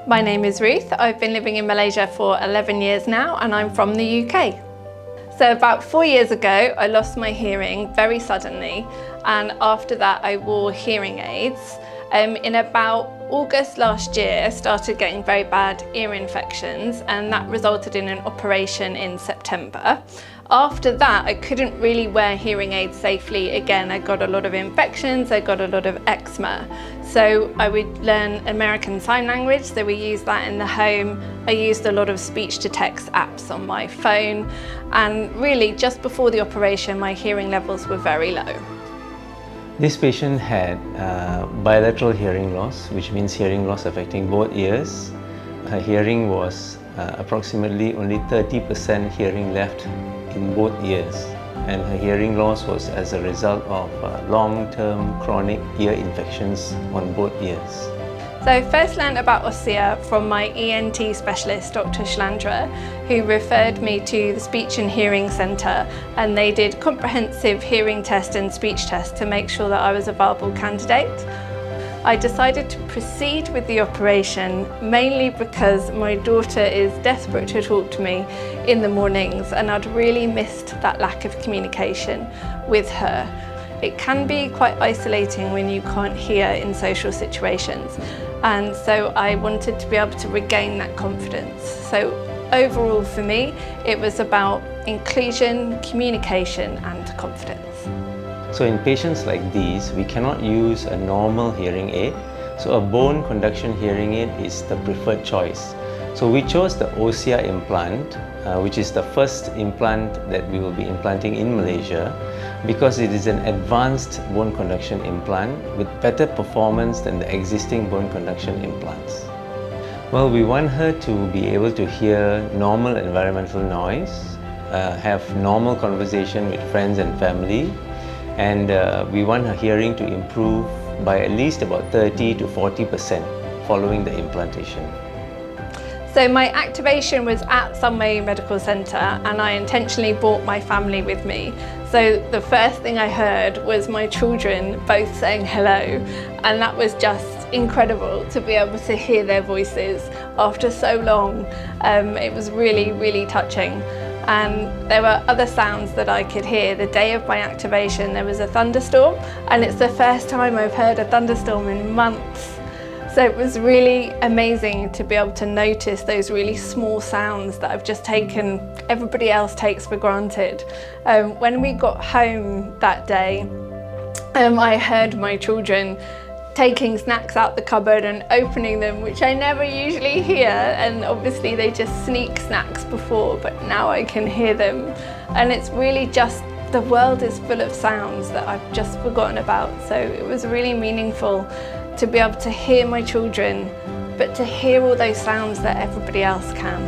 My name is Ruth. I've been living in Malaysia for 11 years now and I'm from the UK. So about 4 years ago, I lost my hearing very suddenly, and after that I wore hearing aids. In about August last year, I started getting very bad ear infections, and that resulted in an operation in September. After that, I couldn't really wear hearing aids safely again. I got a lot of infections, I got a lot of eczema. So I would learn American Sign Language, so we used that in the home. I used a lot of speech-to-text apps on my phone, and really just before the operation, my hearing levels were very low. This patient had bilateral hearing loss, which means hearing loss affecting both ears. Her hearing was approximately only 30% hearing left in both ears, and her hearing loss was as a result of long-term chronic ear infections on both ears. So I first learned about Osia from my ENT specialist, Dr. 𝗍𝗫𝗆, who referred me to the Speech and Hearing Centre, and they did comprehensive hearing test and speech test to make sure that I was a viable candidate. I decided to proceed with the operation mainly because my daughter is desperate to talk to me in the mornings, and I'd really missed that lack of communication with her. It can be quite isolating when you can't hear in social situations, and so I wanted to be able to regain that confidence. So overall for me, it was about inclusion, communication and confidence. So in patients like these, we cannot use a normal hearing aid, so a bone conduction hearing aid is the preferred choice. So we chose the Osia implant, which is the first implant that we will be implanting in Malaysia, because it is an advanced bone conduction implant with better performance than the existing bone conduction implants. Well, we want her to be able to hear normal environmental noise, have normal conversation with friends and family, and we want her hearing to improve by at least about 30 to 40% following the implantation. So my activation was at 𝗍𝗫𝗆 Medical Centre, and I intentionally brought my family with me. So the first thing I heard was my children both saying hello, and that was just incredible to be able to hear their voices after so long. It was really, really touching. And there were other sounds that I could hear. The day of my activation there was a thunderstorm, and it's the first time I've heard a thunderstorm in months. So it was really amazing to be able to notice those really small sounds that I've just taken, everybody else takes for granted. When we got home that day, I heard my children taking snacks out the cupboard and opening them, which I never usually hear, and obviously they just sneak snacks before, but now I can hear them. And it's really just, the world is full of sounds that I've just forgotten about, so it was really meaningful to be able to hear my children, but to hear all those sounds that everybody else can.